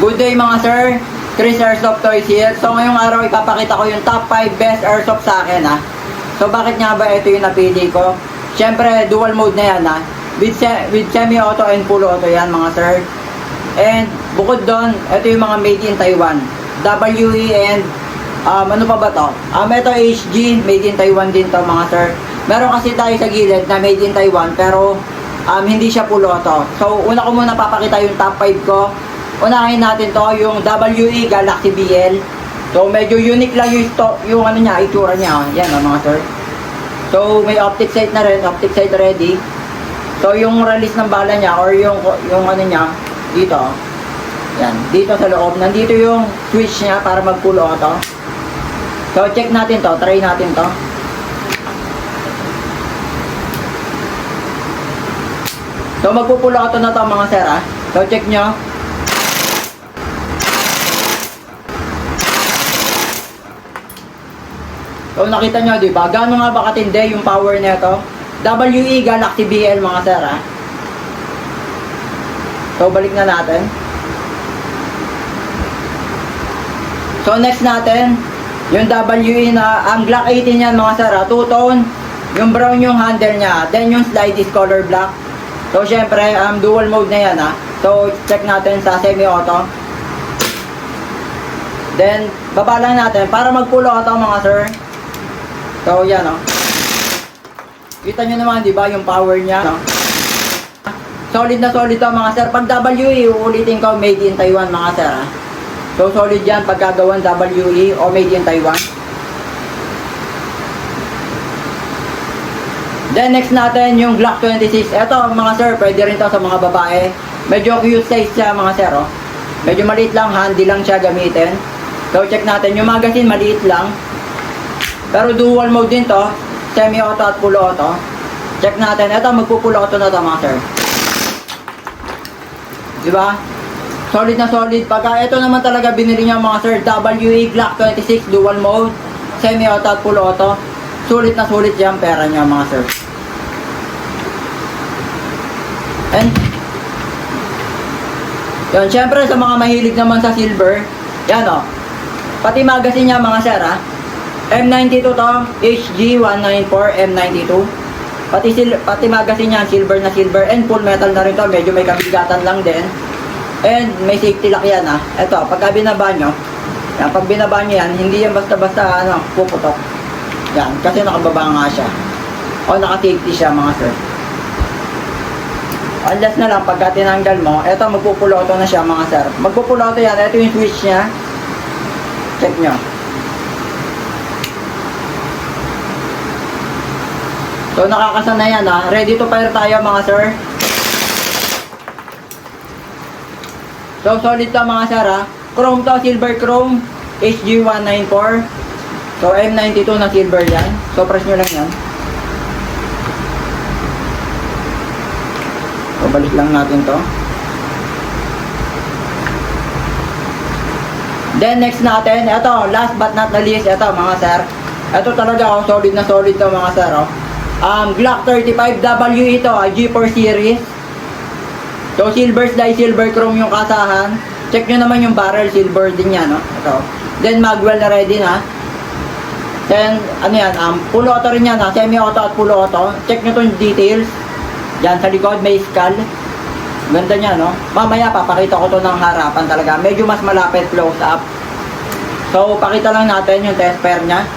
Good day mga sir, Chris Airsoft Toys here. So ngayong araw ipapakita ko yung top 5 best airsoft sa akin ha. So bakit nga ba ito yung napili ko? Siyempre dual mode na yan ha. With semi-auto and full auto yan mga sir. And bukod doon, ito yung mga made in Taiwan. WE and ano pa ba to? Ito HG, made in Taiwan din to mga sir. Meron kasi tayo sa gilid na made in Taiwan pero hindi siya full auto. So una ko muna papakita yung top 5 ko. Unahin natin to yung WE Galaxy BL. So medyo unique lang yung ano niya, itsura niya. Yan mga sir. So may optic sight na rin, optic sight ready. So yung release ng bala niya or yung ano niya dito. Yan, dito sa loob. Nandito yung switch niya para mag full auto. So check natin to, try natin to. So magpupulo auto na to mga sir ha. So check nyo. So nakita nyo diba? Gaano nga ba katindi yung power nito? WE Galaxy BL mga sir ha. So balik na natin. So next natin yung WE na ang Glock 18 yan mga sir ha. Two-tone. Yung brown yung handle nya. Then yung slide is color black. So syempre dual mode na yan ha. So check natin sa semi-auto. Then baba lang natin para mag full auto mga sir. So yan o. Kita nyo naman diba yung power nya no? Solid na solid to mga sir. Pag WE uulitin ko made in Taiwan mga sir ha. So solid yan pagkagawan WE o made in Taiwan. Then next natin yung Glock 26. Ito mga sir, pwede rin to sa mga babae. Medyo cute size siya mga sir oh. Medyo maliit lang, handy lang siya gamitin. So check natin yung magazine, maliit lang. Pero dual mode din to, semi-auto at full auto. Check natin, ito magpo-full auto na to mga sir. Diba? Solid na solid. Pagka ito naman talaga binili niya mga sir, WE Glock 26 dual mode, semi-auto at full auto. Sulit na sulit yung pera niya mga sir. And yun, syempre sa mga mahilig naman sa silver, yan o. Pati magazine niya mga sir ha. M92 to, HG194 M92. Pati magazine niya, silver na silver and full metal na rin to. Medyo may kabigatan lang din. And may safety lock yan ha. Ito, pagka binaba nyo, yan, pag binaba nyo yan, hindi yan basta-basta puputok. Yan, kasi nakababa nga siya. O naka-safety siya mga sir. Unless na lang, pagka tinanggal mo, eto magpupulo auto na siya mga sir. Magpupulo auto yan, eto yung switch niya. Check nyo. So nakakasana yan ha. Ready to fire tayo mga sir. So solid to mga sir ha. Chrome to, silver chrome. HG194. So M92 na silver yan. So press nyo lang yan. So balik lang natin to. Then next natin, ito last but not the least, ito mga sir. Ito talaga solid na solid to mga sir oh. Glock 35 WE ito, G4 series. So silver slide, silver chrome yung kasahan. Check nyo naman yung barrel, silver din yan no? Ito. Then magwell na ready na. Then, ano yan, full auto rin yan ha, semi-auto at full auto. Check nyo itong details. Yan, sa likod may skull. Ganda niya, no? Mamaya, papakita ko to ng harapan talaga. Medyo mas malapit, close up. So, pakita lang natin yung test pair niya.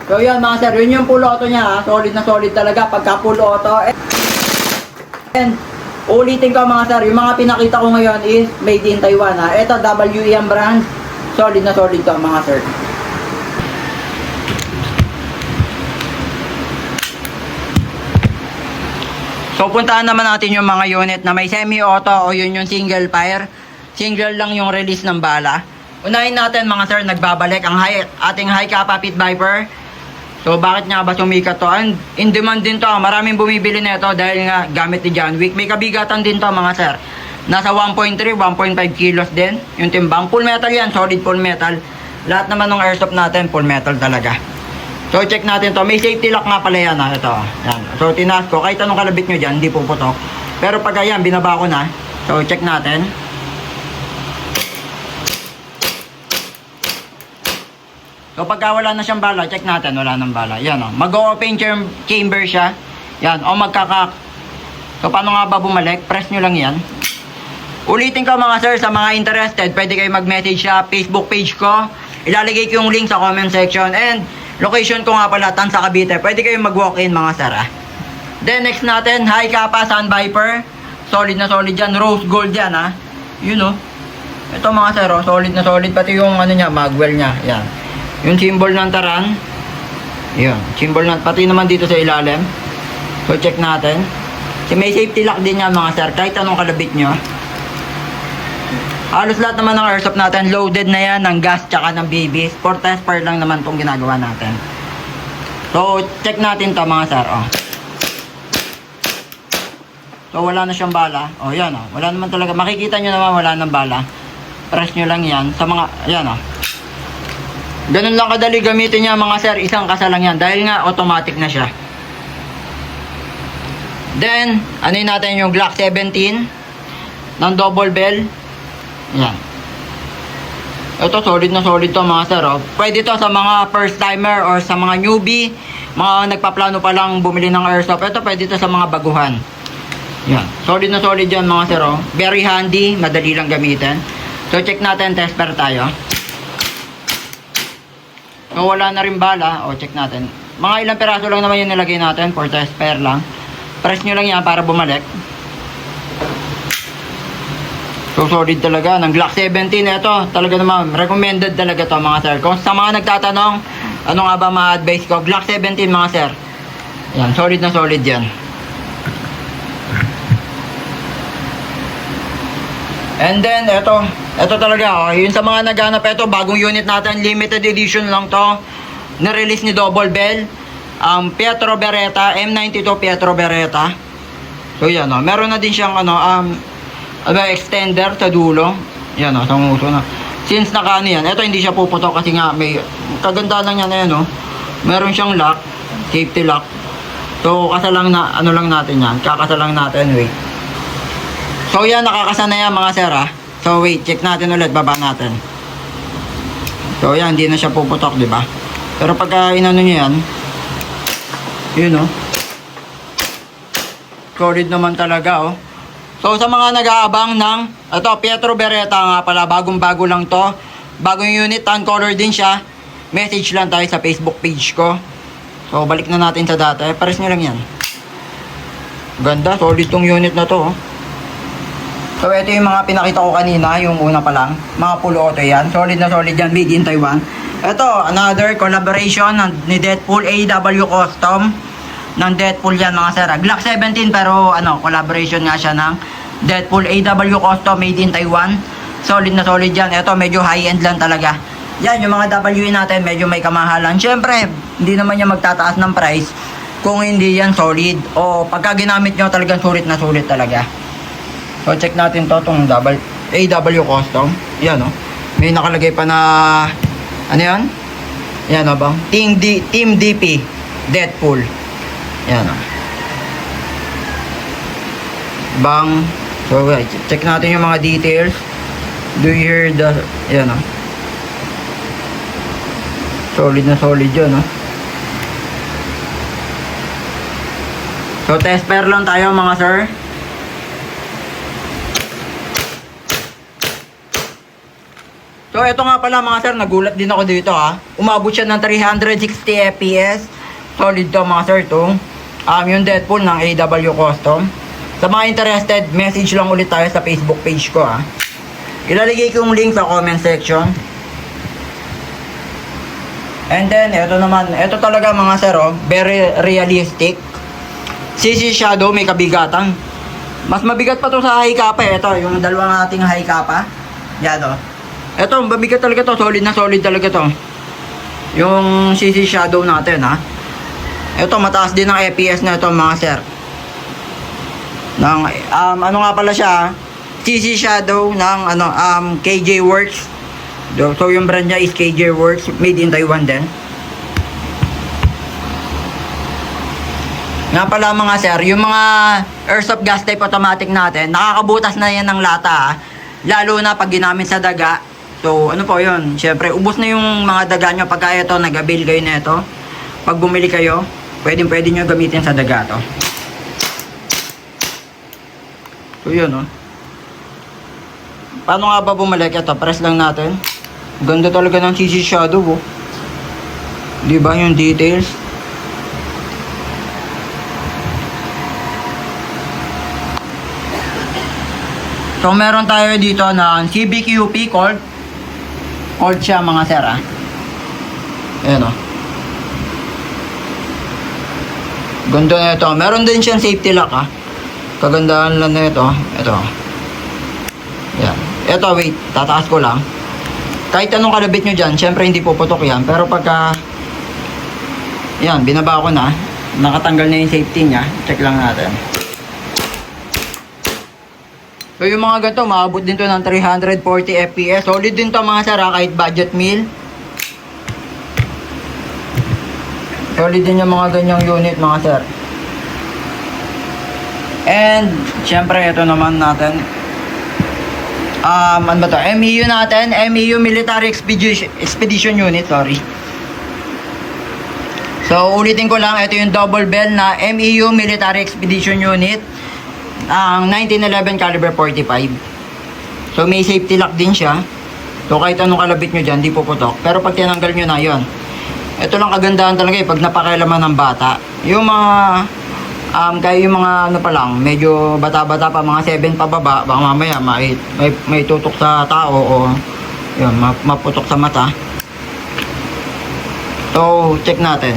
So, yan mga sir, yun yung full auto niya ha. Solid na solid talaga pagka full auto. And, ulitin ko mga sir, yung mga pinakita ko ngayon is made in Taiwan ha. Ito WE ang brand. Solid na solid to mga sir. So puntahan naman natin yung mga unit na may semi-auto o yun yung single fire. Single lang yung release ng bala. Unahin natin mga sir, nagbabalik ang ating high capa pit viper. So bakit nga ba sumikat to? And in demand din to. Maraming bumibili na ito dahil nga gamit ni John Wick. May kabigatan din to mga sir. Nasa 1.3, 1.5 kilos din. Yung timbang. Full metal yan. Solid full metal. Lahat naman ng airsoft natin full metal talaga. So check natin to. May safety lock nga pala yan ha. Ito. Yan. So tinaas ko. Kahit anong kalabit nyo dyan, hindi puputok. Pero pag ayan, binaba ko na. So check natin. So pagka wala na siyang bala, check natin. Wala nang bala. Yan o. Mag-open chamber siya. Yan. O magkakak. So paano nga ba bumalik? Press nyo lang yan. Ulitin ko mga sir, sa mga interested, pwede kayo mag-message sa Facebook page ko. Ilalagay ko yung link sa comment section. And location ko nga pala, Tansa, Cavite. Pwede kayong mag-walk-in mga sir. Then next natin, High Kappa Sun Viper. Solid na solid yan. Rose gold yan ha. Yun o. Ito mga sir, solid na solid. Pati yung ano niya, magwell niya. Yan. Yung symbol ng taran. Yun. Symbol ng, pati naman dito sa ilalim. So check natin. May safety lock din yan mga sir. Kahit anong kalabit nyo. Halos lahat naman ng airsoft natin loaded na yan ng gas tsaka ng BBs. For test fire lang naman itong ginagawa natin. So check natin to mga sir. Oh. So wala na siyang bala. Oh yan oh. Wala naman talaga. Makikita nyo naman wala ng bala. Press nyo lang yan. Sa mga, yan oh. Ganun lang kadali gamitin niya mga sir. Isang kasa lang yan. Dahil nga automatic na siya. Then, ano yun natin yung Glock 17 ng double bell. Yan. Ito solid na solid to mga sir. Oh. Pwede to sa mga first timer or sa mga newbie, mga nagpaplano pa lang bumili ng airsoft. Ito pwede to sa mga baguhan. Yan. Solid na solid yan mga sir. Oh. Very handy, madali lang gamitin. So check natin, test pair tayo. So wala na rin bala. O check natin. Mga ilang piraso lang naman yung nilagay natin for test pair lang. Press nyo lang yan para bumalik. So solid talaga ng Glock 17. Ito talaga naman recommended talaga to mga sir. Kung sa mga nagtatanong ano nga ba ma-advise ko, Glock 17 mga sir. Yan, solid na solid yan. And then ito talaga oh, yun sa mga naghanap, ito bagong unit natin, limited edition lang to. Na-release ni Double Bell. Pietro Beretta, M92 Pietro Beretta. So yan oh, meron na din siyang extender sa dulo. Yan o, tanguso na. Since naka ano yan, ito hindi siya puputok kasi nga may kaganda lang yan o. Meron siyang lock, safety lock. So kasalang na, ano lang natin yan, kakasalang natin, wait. So yan, nakakasa na yan mga sir ha. So wait, check natin ulit, baba natin. So yan, hindi na siya puputok, di ba? Pero pagka inano nyo yan, yun o. Solid naman talaga o. So sa mga nag-aabang ng ito, Pietro Beretta nga pala, bagong-bago lang to. Bagong unit, tan color din siya. Message lang tayo sa Facebook page ko. So balik na natin sa dati. Pares nyo lang yan. Ganda, solid tong unit na to. So ito yung mga pinakita ko kanina, yung una pa lang. Mga full auto yan. Solid na solid yan, made in Taiwan. Ito, another collaboration ni Deadpool, AW Custom. Ng Deadpool yan mga sir. Glock 17 pero collaboration nga siya ng Deadpool AW Custom, made in Taiwan. Solid na solid yan. Ito medyo high end lang talaga. Yan yung mga WE natin medyo may kamahalan. Syempre hindi naman yan magtataas ng price kung hindi yan solid. O pagka ginamit nyo talagang sulit na sulit talaga. So check natin to, itong AW Custom. Yan o. May nakalagay pa na ano yan? Yan o bang? Team DP Deadpool. Yan o. Bang. So wait, check natin yung mga details. Do you hear the, yan o. Solid na solid yun o. So test pair lang tayo mga sir. So ito nga pala mga sir, nagulat din ako dito ha. Umabot siya ng 360 FPS. Solid to mga sir to. Yung Deadpool ng AW Custom. Sa mga interested, message lang ulit tayo sa Facebook page ko ha. Ilalagay ko yung link sa comment section. And then ito naman, ito talaga mga sir very realistic. CC Shadow, may kabigatan. Mas mabigat pa to sa high kappa eh. Ito, yung dalawang ating high kappa. Yan o. Ito, mabigat talaga to. Solid na solid talaga to. Yung CC Shadow natin ha. Ito, mataas din ang FPS na ito mga sir. Ng, ano nga pala siya, CC Shadow ng KJ Works. So yung brand niya is KJ Works, made in Taiwan din. Nga pala mga sir, yung mga airsoft gas type automatic natin, nakakabutas na yan ng lata, lalo na pag ginamit sa daga. So ano po yun, syempre ubos na yung mga daga nyo pagka ito, nag-avail kayo na ito. Pag bumili kayo, pwede nyo gamitin sa daga to. So yun oh. Paano nga ba bumalik ito? Press lang natin. Ganda talaga ng CC Shadow oh. Diba yung details? So meron tayo dito na CBQP cord. Cord siya mga sir ah. Ayan oh. Ganda na ito. Meron din siyang safety lock ah. Kagandahan lang na ito. Ito. Ayan. Ito wait. Tataas ko lang. Kahit anong kalabit nyo dyan, syempre hindi puputok yan. Pero pagka yan, binaba ko na. Nakatanggal na yung safety niya. Check lang natin. So yung mga ganito, maabot din to ng 340 FPS. Solid din to mga sir, kahit budget meal. Solid din yung mga ganyang unit mga sir. And syempre ito naman natin. Ano ba to? MEU natin, MEU Military Expedition Unit, sorry. So ulitin ko lang, ito yung double bell na MEU Military Expedition Unit. Ang 1911 caliber 45. So may safety lock din siya. So kahit anong kalabit nyo dyan, di puputok. Pero pag tinanggal nyo na yon, ito lang kagandahan talaga eh, pag napakailaman ng bata. Yung mga kaya yung mga ano pa lang, medyo bata-bata pa, mga 7 pababa, baka mamaya may tutok sa tao o yun, maputok sa mata. So check natin.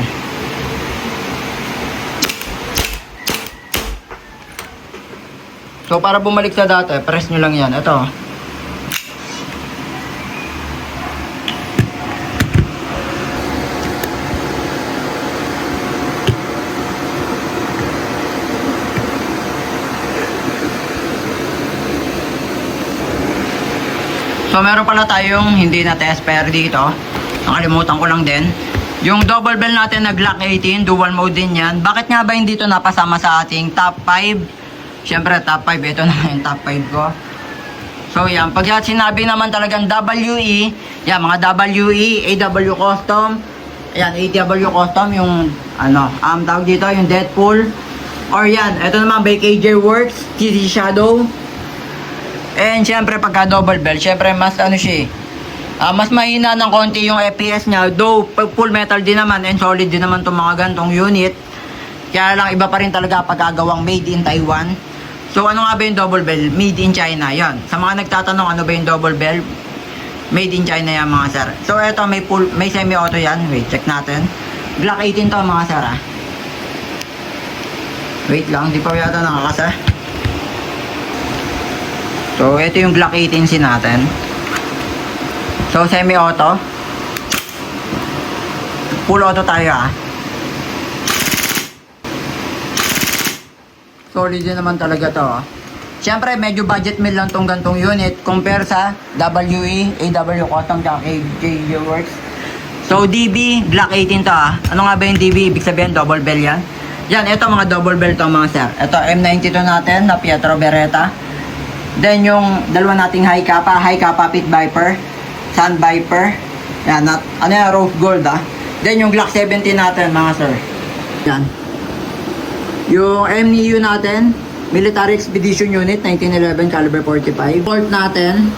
So para bumalik sa dati, press nyo lang yan. Ito. So meron pala tayong hindi na test pair dito. Nakalimutan ko lang din. Yung double bell natin na Glock 18, dual mode din yan. Bakit nga ba hindi ito napasama sa ating top 5? Siyempre, top 5. Ito na yung top 5 ko. So, yan. Pag sinabi naman talagang WE, yan, mga WE, AW Custom, yan, AW Custom, yung, tawag dito, yung Deadpool. Or yan, ito naman, by KJ Works, CC Shadow. And, siyempre, pagka double bell, siyempre, mas, mas mahina ng konti yung FPS niya. Though, full metal din naman, and solid din naman itong mga gantong unit. Kaya lang, iba pa rin talaga pagkagawang made in Taiwan. So, ano nga ba yung double bell? Made in China, yan. Sa mga nagtatanong, ano ba yung double bell? Made in China yan, mga sir. So, eto, may semi-auto yan. Wait, check natin. Glock 18 to, mga sir, ah. Wait lang, di pa yata nakakasa. So, eto yung Glock 18C natin. So, semi-auto. Full auto tayo, ah. Solid din naman talaga to. Siyempre, medyo budget meal lang tong gantong unit compare sa WE, AW Custom, KJ Works. So, DB, Glock 18 to ah. Ano nga ba yung DB? Ibig sabihin, double bell yan. Yan, ito mga double bell to mga sir. Ito, M92 natin na Pietro Beretta. Then, yung dalawa nating high kappa Pit Viper, Sun Viper. Yan, rose gold ah. Then, yung Glock 17 natin mga sir. Yan. Yung MEU natin, Military Expedition Unit, 1911 caliber 45. Bolt natin,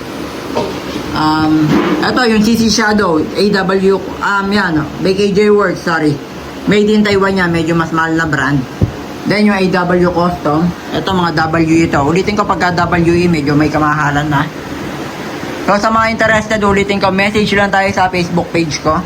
ito yung CC Shadow, AW, yan, by KJ Works, sorry. Made in Taiwan yan, medyo mas mahal na brand. Then yung AW Custom, ito mga WE ito. Ulitin ko pagka WE, medyo may kamahalan na. So sa mga interested, ulitin ko, message lang tayo sa Facebook page ko.